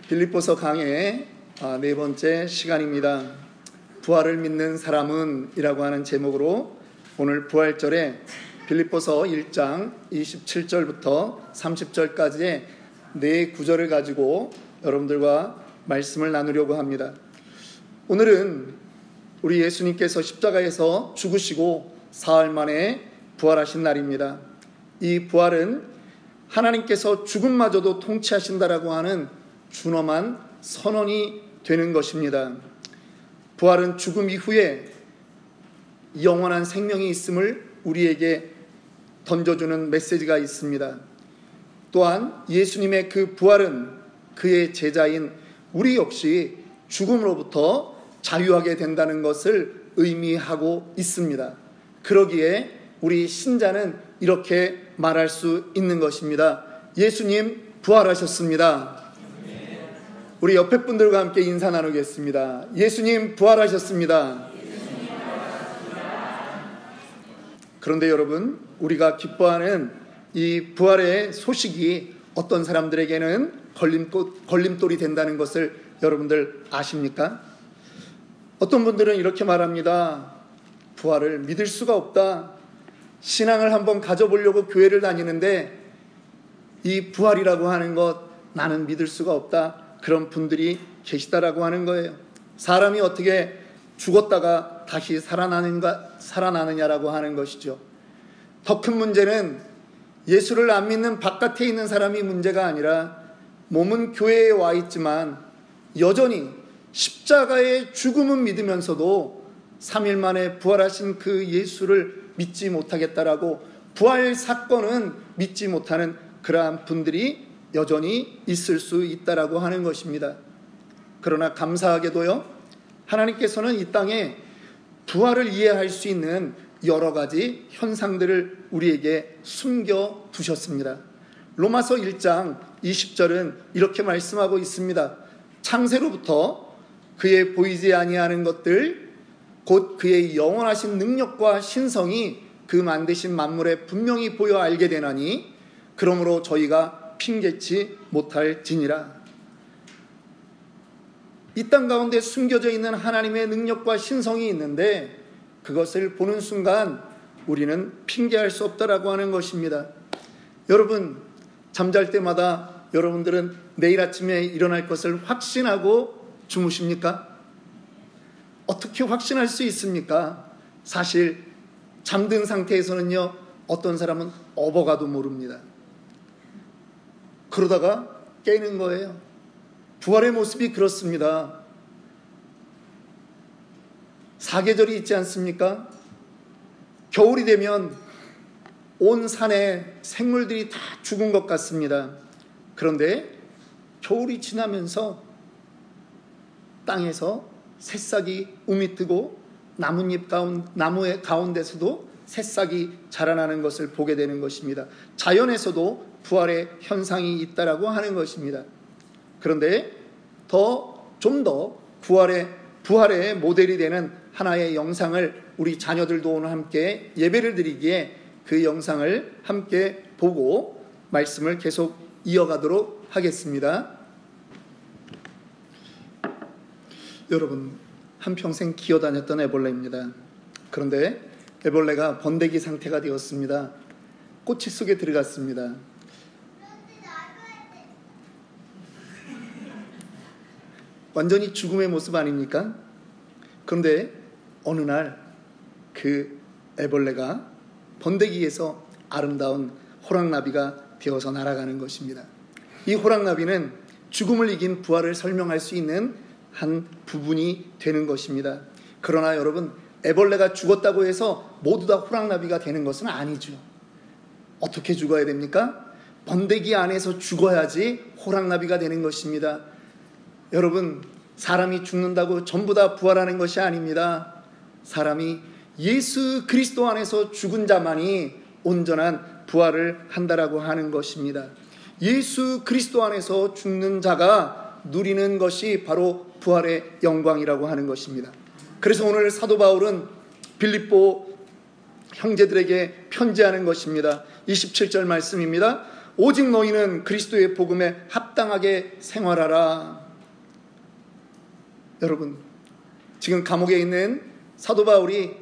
빌립보서 강의 네 번째 시간입니다. 부활을 믿는 사람은 이라고 하는 제목으로 오늘 부활절에 빌립보서 1장 27절부터 30절까지의 네 구절을 가지고 여러분들과 말씀을 나누려고 합니다. 오늘은 우리 예수님께서 십자가에서 죽으시고 사흘 만에 부활하신 날입니다. 이 부활은 하나님께서 죽음마저도 통치하신다라고 하는 준엄한 선언이 되는 것입니다. 부활은 죽음 이후에 영원한 생명이 있음을 우리에게 던져주는 메시지가 있습니다. 또한 예수님의 그 부활은 그의 제자인 우리 역시 죽음으로부터 자유하게 된다는 것을 의미하고 있습니다. 그러기에 우리 신자는 이렇게 말할 수 있는 것입니다. 예수님 부활하셨습니다. 우리 옆에 분들과 함께 인사 나누겠습니다. 예수님 부활하셨습니다. 그런데 여러분, 우리가 기뻐하는 이 부활의 소식이 어떤 사람들에게는 걸림돌이 된다는 것을 여러분들 아십니까? 어떤 분들은 이렇게 말합니다. 부활을 믿을 수가 없다. 신앙을 한번 가져보려고 교회를 다니는데 이 부활이라고 하는 것 나는 믿을 수가 없다. 그런 분들이 계시다라고 하는 거예요. 사람이 어떻게 죽었다가 다시 살아나느냐라고 하는 것이죠. 더 큰 문제는 예수를 안 믿는 바깥에 있는 사람이 문제가 아니라 몸은 교회에 와 있지만 여전히 십자가의 죽음은 믿으면서도 3일 만에 부활하신 그 예수를 믿지 못하겠다라고 부활 사건은 믿지 못하는 그러한 분들이 여전히 있을 수 있다라고 하는 것입니다. 그러나 감사하게도요, 하나님께서는 이 땅에 부활을 이해할 수 있는 여러 가지 현상들을 우리에게 숨겨 두셨습니다. 로마서 1장 20절은 이렇게 말씀하고 있습니다. 창세로부터 그의 보이지 아니하는 것들 곧 그의 영원하신 능력과 신성이 그 만드신 만물에 분명히 보여 알게 되나니 그러므로 저희가 핑계치 못할지니라. 이 땅 가운데 숨겨져 있는 하나님의 능력과 신성이 있는데 그것을 보는 순간 우리는 핑계할 수 없다라고 하는 것입니다. 여러분, 잠잘 때마다 여러분들은 내일 아침에 일어날 것을 확신하고 주무십니까? 어떻게 확신할 수 있습니까? 사실 잠든 상태에서는요, 어떤 사람은 업어가도 모릅니다. 그러다가 깨는 거예요. 부활의 모습이 그렇습니다. 사계절이 있지 않습니까? 겨울이 되면 온 산에 생물들이 다 죽은 것 같습니다. 그런데 겨울이 지나면서 땅에서 새싹이 우미뜨고 나무의 가운데서도 새싹이 자라나는 것을 보게 되는 것입니다. 자연에서도 부활의 현상이 있다라고 하는 것입니다. 그런데 좀 더 부활의 모델이 되는 하나의 영상을 우리 자녀들도 오늘 함께 예배를 드리기에 그 영상을 함께 보고 말씀을 계속 이어가도록 하겠습니다. 여러분, 한평생 기어다녔던 애벌레입니다. 그런데 애벌레가 번데기 상태가 되었습니다. 꼬치 속에 들어갔습니다. 완전히 죽음의 모습 아닙니까? 그런데 어느 날 그 애벌레가 번데기에서 아름다운 호랑나비가 되어서 날아가는 것입니다. 이 호랑나비는 죽음을 이긴 부활을 설명할 수 있는 한 부분이 되는 것입니다. 그러나 여러분, 애벌레가 죽었다고 해서 모두 다 호랑나비가 되는 것은 아니죠. 어떻게 죽어야 됩니까? 번데기 안에서 죽어야지 호랑나비가 되는 것입니다. 여러분, 사람이 죽는다고 전부 다 부활하는 것이 아닙니다. 사람이 예수 그리스도 안에서 죽은 자만이 온전한 부활을 한다라고 하는 것입니다. 예수 그리스도 안에서 죽는 자가 누리는 것이 바로 부활의 영광이라고 하는 것입니다. 그래서 오늘 사도 바울은 빌립보 형제들에게 편지하는 것입니다. 27절 말씀입니다. 오직 너희는 그리스도의 복음에 합당하게 생활하라. 여러분, 지금 감옥에 있는 사도 바울이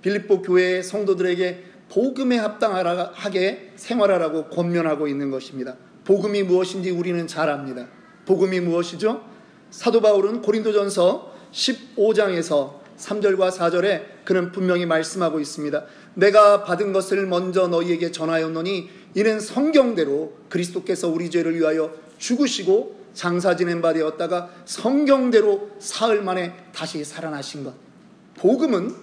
빌립보 교회의 성도들에게 복음에 합당하게 생활하라고 권면하고 있는 것입니다. 복음이 무엇인지 우리는 잘 압니다. 복음이 무엇이죠? 사도 바울은 고린도전서 15장에서 3절과 4절에 그는 분명히 말씀하고 있습니다. 내가 받은 것을 먼저 너희에게 전하였노니 이는 성경대로 그리스도께서 우리 죄를 위하여 죽으시고 장사 지낸 바 되었다가 성경대로 사흘 만에 다시 살아나신 것. 복음은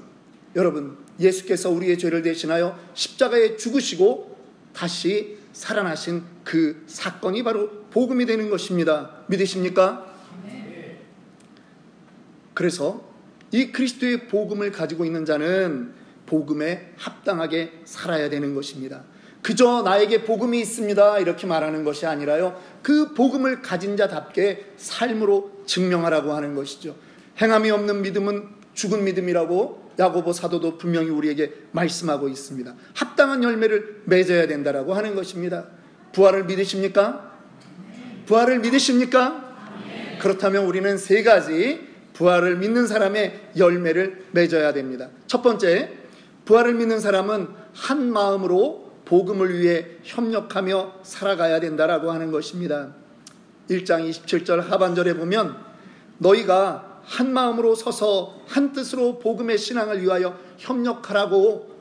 여러분, 예수께서 우리의 죄를 대신하여 십자가에 죽으시고 다시 살아나신 그 사건이 바로 복음이 되는 것입니다. 믿으십니까? 그래서 이 그리스도의 복음을 가지고 있는 자는 복음에 합당하게 살아야 되는 것입니다. 그저 나에게 복음이 있습니다 이렇게 말하는 것이 아니라요, 그 복음을 가진 자답게 삶으로 증명하라고 하는 것이죠. 행함이 없는 믿음은 죽은 믿음이라고 야고보 사도도 분명히 우리에게 말씀하고 있습니다. 합당한 열매를 맺어야 된다라고 하는 것입니다. 부활을 믿으십니까? 부활을 믿으십니까? 그렇다면 우리는 세 가지 부활을 믿는 사람의 열매를 맺어야 됩니다. 첫 번째, 부활을 믿는 사람은 한 마음으로 복음을 위해 협력하며 살아가야 된다라고 하는 것입니다. 1장 27절 하반절에 보면 너희가 한 마음으로 서서 한 뜻으로 복음의 신앙을 위하여 협력하라고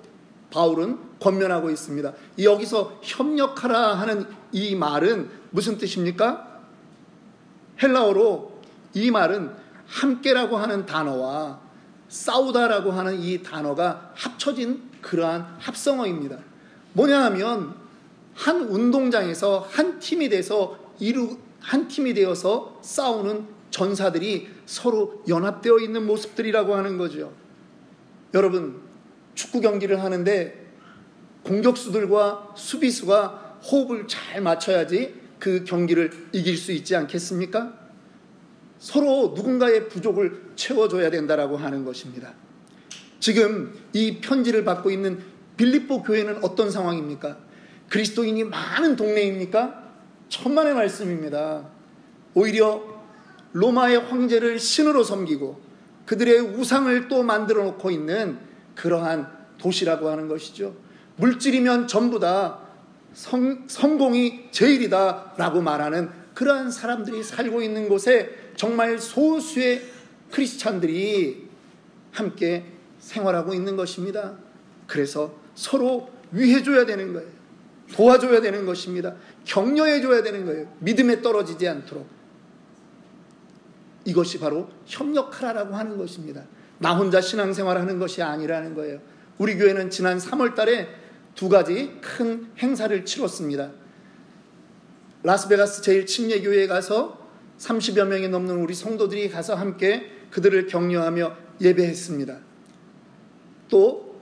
바울은 권면하고 있습니다. 여기서 협력하라 하는 이 말은 무슨 뜻입니까? 헬라어로 이 말은 함께라고 하는 단어와 싸우다라고 하는 이 단어가 합쳐진 그러한 합성어입니다. 뭐냐 하면 한 운동장에서 한 팀이 되어서 싸우는 전사들이 서로 연합되어 있는 모습들이라고 하는 거죠. 여러분, 축구 경기를 하는데 공격수들과 수비수가 호흡을 잘 맞춰야지 그 경기를 이길 수 있지 않겠습니까? 서로 누군가의 부족을 채워줘야 된다라고 하는 것입니다. 지금 이 편지를 받고 있는 빌립보 교회는 어떤 상황입니까? 그리스도인이 많은 동네입니까? 천만의 말씀입니다. 오히려 로마의 황제를 신으로 섬기고 그들의 우상을 또 만들어 놓고 있는 그러한 도시라고 하는 것이죠. 물질이면 전부 다 성공이 제일이다 라고 말하는 그러한 사람들이 살고 있는 곳에 정말 소수의 크리스찬들이 함께 생활하고 있는 것입니다. 그래서 서로 위해줘야 되는 거예요. 도와줘야 되는 것입니다. 격려해줘야 되는 거예요. 믿음에 떨어지지 않도록. 이것이 바로 협력하라라고 하는 것입니다. 나 혼자 신앙생활하는 것이 아니라는 거예요. 우리 교회는 지난 3월 달에 두 가지 큰 행사를 치렀습니다. 라스베가스 제1침례교회에 가서 30여 명이 넘는 우리 성도들이 가서 함께 그들을 격려하며 예배했습니다. 또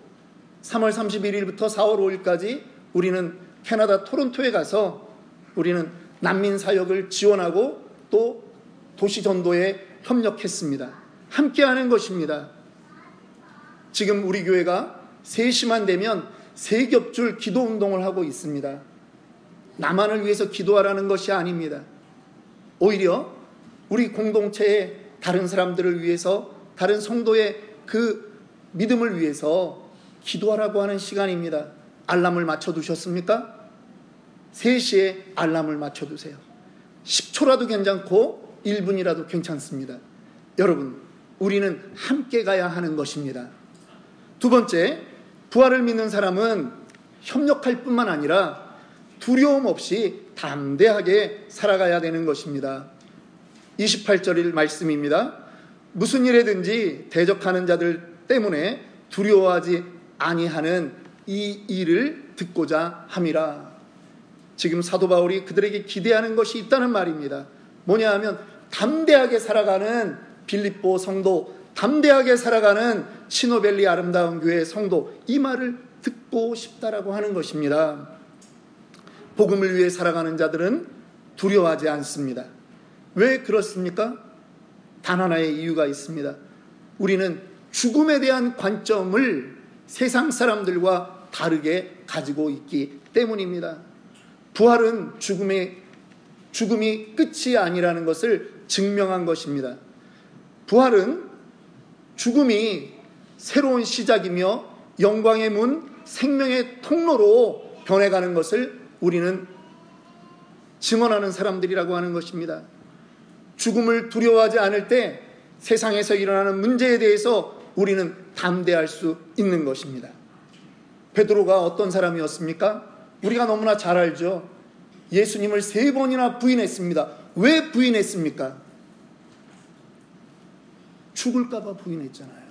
3월 31일부터 4월 5일까지 우리는 캐나다 토론토에 가서 우리는 난민 사역을 지원하고 또 도시 전도에 협력했습니다. 함께하는 것입니다. 지금 우리 교회가 3시만 되면 세겹줄 기도운동을 하고 있습니다. 나만을 위해서 기도하라는 것이 아닙니다. 오히려 우리 공동체의 다른 사람들을 위해서, 다른 성도의 그 믿음을 위해서 기도하라고 하는 시간입니다. 알람을 맞춰두셨습니까? 3시에 알람을 맞춰두세요. 10초라도 괜찮고 1분이라도 괜찮습니다. 여러분, 우리는 함께 가야 하는 것입니다. 두 번째, 부활을 믿는 사람은 협력할 뿐만 아니라 두려움 없이 담대하게 살아가야 되는 것입니다. 28절일 말씀입니다. 무슨 일에든지 대적하는 자들 때문에 두려워하지 아니하는 이 일을 듣고자 함이라. 지금 사도 바울이 그들에게 기대하는 것이 있다는 말입니다. 뭐냐 하면 담대하게 살아가는 빌립보 성도, 담대하게 살아가는 치노벨리 아름다운 교회 성도, 이 말을 듣고 싶다라고 하는 것입니다. 복음을 위해 살아가는 자들은 두려워하지 않습니다. 왜 그렇습니까? 단 하나의 이유가 있습니다. 우리는 죽음에 대한 관점을 세상 사람들과 다르게 가지고 있기 때문입니다. 부활은 죽음이 끝이 아니라는 것을 증명한 것입니다. 부활은 죽음이 새로운 시작이며 영광의 문, 생명의 통로로 변해가는 것을 우리는 증언하는 사람들이라고 하는 것입니다. 죽음을 두려워하지 않을 때 세상에서 일어나는 문제에 대해서 우리는 담대할 수 있는 것입니다. 베드로가 어떤 사람이었습니까? 우리가 너무나 잘 알죠. 예수님을 3번이나 부인했습니다. 왜 부인했습니까? 죽을까 봐 부인했잖아요.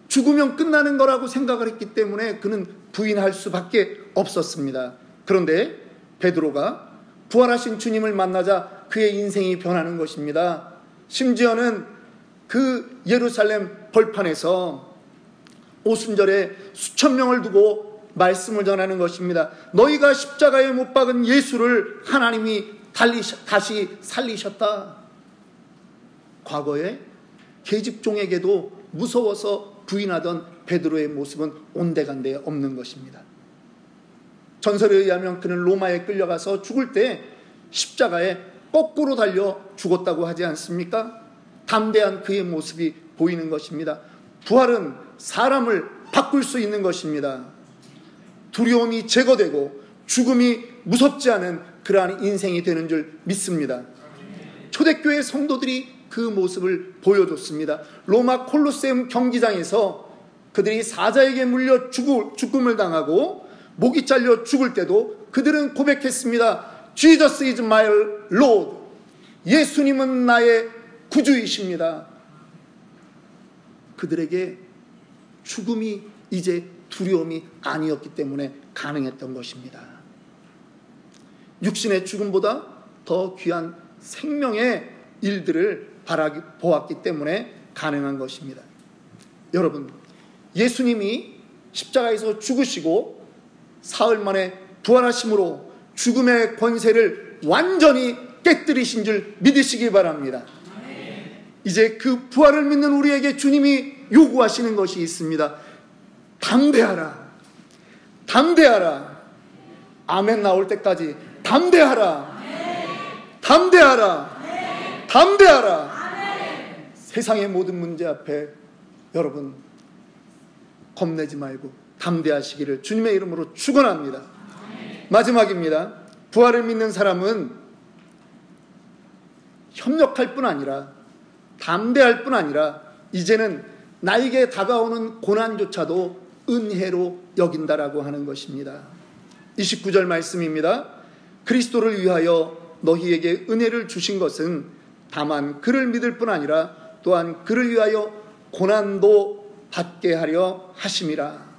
죽으면 끝나는 거라고 생각을 했기 때문에 그는 부인할 수밖에 없었습니다. 그런데 베드로가 부활하신 주님을 만나자 그의 인생이 변하는 것입니다. 심지어는 그 예루살렘 벌판에서 오순절에 수천 명을 두고 말씀을 전하는 것입니다. 너희가 십자가에 못 박은 예수를 하나님이 다시 살리셨다. 과거에 계집종에게도 무서워서 부인하던 베드로의 모습은 온데간데 없는 것입니다. 전설에 의하면 그는 로마에 끌려가서 죽을 때 십자가에 거꾸로 달려 죽었다고 하지 않습니까? 담대한 그의 모습이 보이는 것입니다. 부활은 사람을 바꿀 수 있는 것입니다. 두려움이 제거되고 죽음이 무섭지 않은 그러한 인생이 되는 줄 믿습니다. 초대교회 성도들이 그 모습을 보여줬습니다. 로마 콜로세움 경기장에서 그들이 사자에게 물려 죽음을 당하고 목이 잘려 죽을 때도 그들은 고백했습니다. Jesus is my Lord. 예수님은 나의 구주이십니다. 그들에게 죽음이 이제 두려움이 아니었기 때문에 가능했던 것입니다. 육신의 죽음보다 더 귀한 생명의 일들을 보았기 때문에 가능한 것입니다. 여러분, 예수님이 십자가에서 죽으시고 사흘 만에 부활하심으로 죽음의 권세를 완전히 깨뜨리신 줄 믿으시기 바랍니다. 이제 그 부활을 믿는 우리에게 주님이 요구하시는 것이 있습니다. 담대하라. 담대하라. 아멘 나올 때까지 담대하라. 담대하라. 담대하라. 세상의 모든 문제 앞에 여러분 겁내지 말고 담대하시기를 주님의 이름으로 축원합니다. 마지막입니다. 부활을 믿는 사람은 협력할 뿐 아니라 담대할 뿐 아니라 이제는 나에게 다가오는 고난조차도 은혜로 여긴다라고 하는 것입니다. 29절 말씀입니다. 그리스도를 위하여 너희에게 은혜를 주신 것은 다만 그를 믿을 뿐 아니라 또한 그를 위하여 고난도 받게 하려 하심이라.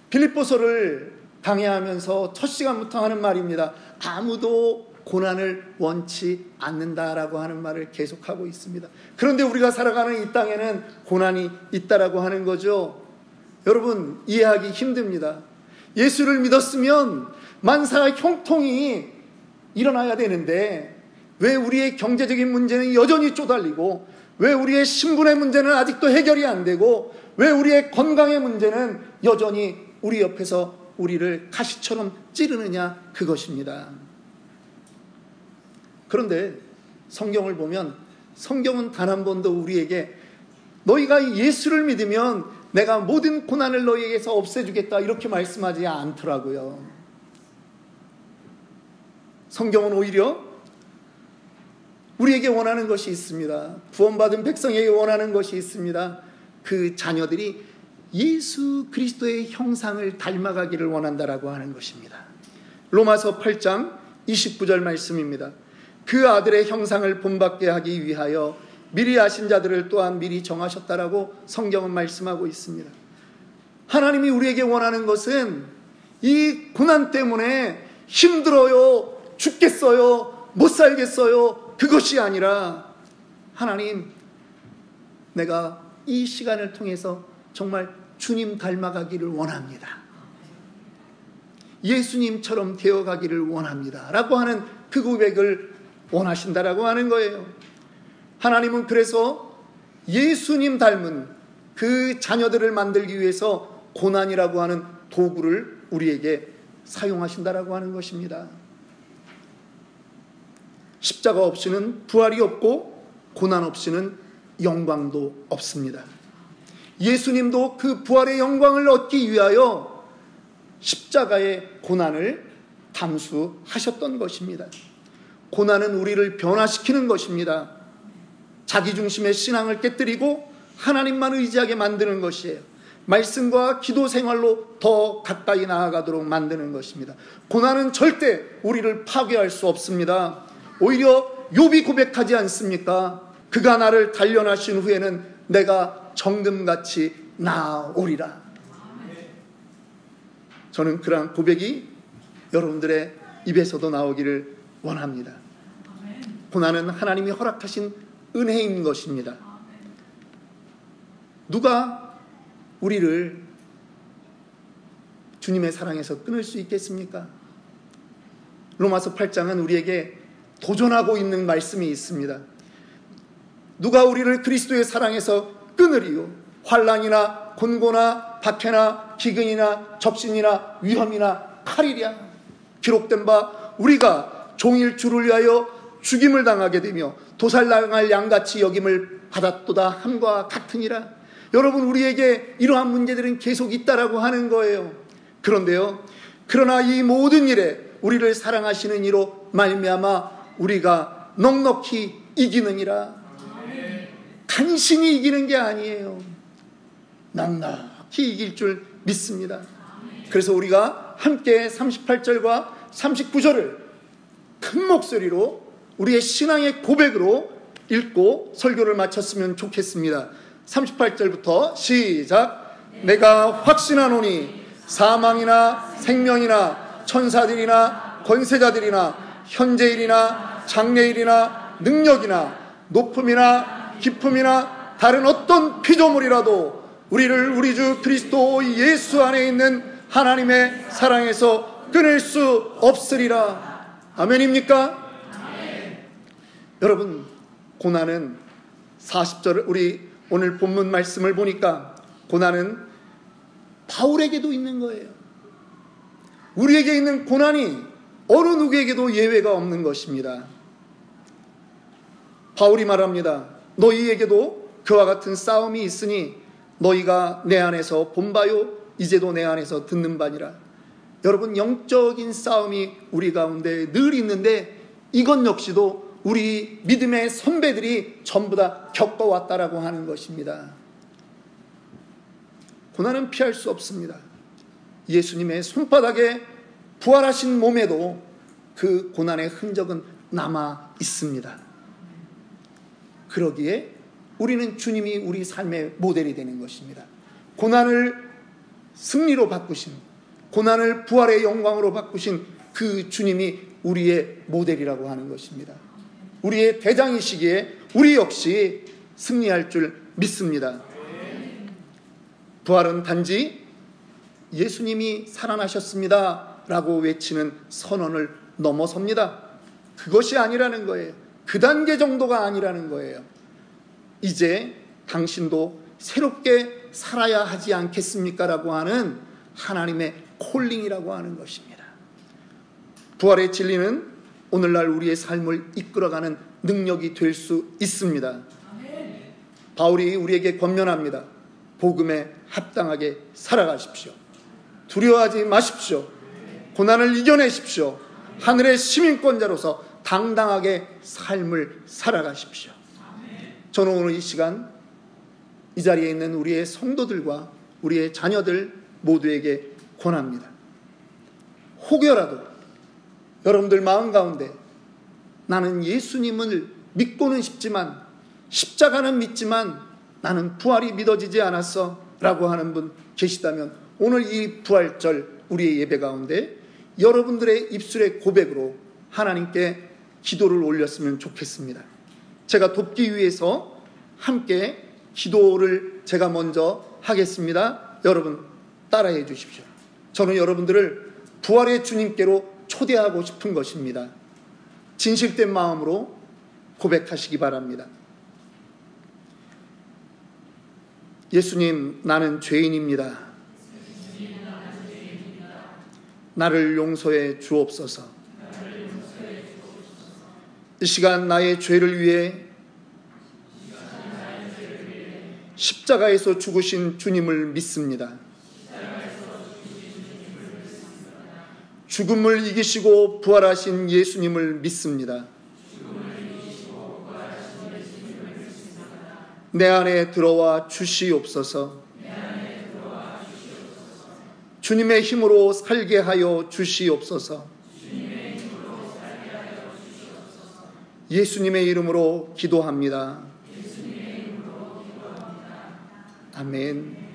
빌립보서를 강해하면서 첫 시간부터 하는 말입니다. 아무도 고난을 원치 않는다라고 하는 말을 계속하고 있습니다. 그런데 우리가 살아가는 이 땅에는 고난이 있다라고 하는 거죠. 여러분, 이해하기 힘듭니다. 예수를 믿었으면 만사 형통이 일어나야 되는데 왜 우리의 경제적인 문제는 여전히 쪼달리고 왜 우리의 신분의 문제는 아직도 해결이 안 되고 왜 우리의 건강의 문제는 여전히 우리 옆에서 우리를 가시처럼 찌르느냐, 그것입니다. 그런데 성경을 보면 성경은 단 한 번도 우리에게 너희가 예수를 믿으면 내가 모든 고난을 너희에게서 없애주겠다 이렇게 말씀하지 않더라고요. 성경은 오히려 우리에게 원하는 것이 있습니다. 구원받은 백성에게 원하는 것이 있습니다. 그 자녀들이 예수 그리스도의 형상을 닮아가기를 원한다라고 하는 것입니다. 로마서 8장 29절 말씀입니다. 그 아들의 형상을 본받게 하기 위하여 미리 아신 자들을 또한 미리 정하셨다라고 성경은 말씀하고 있습니다. 하나님이 우리에게 원하는 것은 이 고난 때문에 힘들어요, 죽겠어요, 못 살겠어요, 그것이 아니라 하나님, 내가 이 시간을 통해서 정말 주님 닮아가기를 원합니다. 예수님처럼 되어가기를 원합니다 라고 하는 그 고백을 원하신다라고 하는 거예요. 하나님은 그래서 예수님 닮은 그 자녀들을 만들기 위해서 고난이라고 하는 도구를 우리에게 사용하신다라고 하는 것입니다. 십자가 없이는 부활이 없고 고난 없이는 영광도 없습니다. 예수님도 그 부활의 영광을 얻기 위하여 십자가의 고난을 담수하셨던 것입니다. 고난은 우리를 변화시키는 것입니다. 자기중심의 신앙을 깨뜨리고 하나님만 의지하게 만드는 것이에요. 말씀과 기도 생활로 더 가까이 나아가도록 만드는 것입니다. 고난은 절대 우리를 파괴할 수 없습니다. 오히려 욥이 고백하지 않습니까? 그가 나를 단련하신 후에는 내가 정금같이 나아오리라. 저는 그러한 고백이 여러분들의 입에서도 나오기를 원합니다. 고난은 하나님이 허락하신 은혜인 것입니다. 누가 우리를 주님의 사랑에서 끊을 수 있겠습니까? 로마서 8장은 우리에게 도전하고 있는 말씀이 있습니다. 누가 우리를 그리스도의 사랑에서 끊으리요? 환난이나 곤고나 박해나 기근이나 적신이나 위험이나 칼이랴. 기록된 바 우리가 종일 주를 위하여 죽임을 당하게 되며 도살당할 양같이 여김을 받았도다 함과 같으니라. 여러분, 우리에게 이러한 문제들은 계속 있다라고 하는 거예요. 그런데요, 그러나 이 모든 일에 우리를 사랑하시는 이로 말미암아 우리가 넉넉히 이기느니라. 간신히 이기는 게 아니에요. 넉넉히 이길 줄 믿습니다. 그래서 우리가 함께 38절과 39절을 큰 목소리로 우리의 신앙의 고백으로 읽고 설교를 마쳤으면 좋겠습니다. 38절부터 시작. 내가 확신하노니 사망이나 생명이나 천사들이나 권세자들이나 현재일이나 장래일이나 능력이나 높음이나 깊음이나 다른 어떤 피조물이라도 우리를 우리 주 그리스도 예수 안에 있는 하나님의 사랑에서 끊을 수 없으리라. 아멘입니까? 아멘. 여러분, 고난은 40절 우리 오늘 본문 말씀을 보니까 고난은 바울에게도 있는 거예요. 우리에게 있는 고난이 어느 누구에게도 예외가 없는 것입니다. 바울이 말합니다. 너희에게도 그와 같은 싸움이 있으니 너희가 내 안에서 본 바요 이제도 내 안에서 듣는 바니라. 여러분, 영적인 싸움이 우리 가운데 늘 있는데 이것 역시도 우리 믿음의 선배들이 전부 다 겪어왔다라고 하는 것입니다. 고난은 피할 수 없습니다. 예수님의 손바닥에 부활하신 몸에도 그 고난의 흔적은 남아 있습니다. 그러기에 우리는 주님이 우리 삶의 모델이 되는 것입니다. 고난을 승리로 바꾸신, 고난을 부활의 영광으로 바꾸신 그 주님이 우리의 모델이라고 하는 것입니다. 우리의 대장이시기에 우리 역시 승리할 줄 믿습니다. 부활은 단지 예수님이 살아나셨습니다 라고 외치는 선언을 넘어섭니다. 그것이 아니라는 거예요. 그 단계 정도가 아니라는 거예요. 이제 당신도 새롭게 살아야 하지 않겠습니까? 라고 하는 하나님의 콜링이라고 하는 것입니다. 부활의 진리는 오늘날 우리의 삶을 이끌어가는 능력이 될 수 있습니다. 바울이 우리에게 권면합니다. 복음에 합당하게 살아가십시오. 두려워하지 마십시오. 고난을 이겨내십시오. 하늘의 시민권자로서 당당하게 삶을 살아가십시오. 저는 오늘 이 시간 이 자리에 있는 우리의 성도들과 우리의 자녀들 모두에게 권합니다. 혹여라도 여러분들 마음 가운데 나는 예수님을 믿고는 싶지만 십자가는 믿지만 나는 부활이 믿어지지 않았어 라고 하는 분 계시다면 오늘 이 부활절 우리의 예배 가운데 여러분들의 입술의 고백으로 하나님께 기도를 올렸으면 좋겠습니다. 제가 돕기 위해서 함께 기도를 제가 먼저 하겠습니다. 여러분 따라해 주십시오. 저는 여러분들을 부활의 주님께로 초대하고 싶은 것입니다. 진실된 마음으로 고백하시기 바랍니다. 예수님, 나는 죄인입니다. 나를 용서해 주옵소서. 이 시간 나의 죄를 위해 십자가에서 죽으신 주님을 믿습니다. 죽음을 이기시고 부활하신 예수님을 믿습니다. 내 안에 들어와 주시옵소서. 주님의 힘으로 살게 하여 주시옵소서. 예수님의 이름으로 기도합니다. 아멘.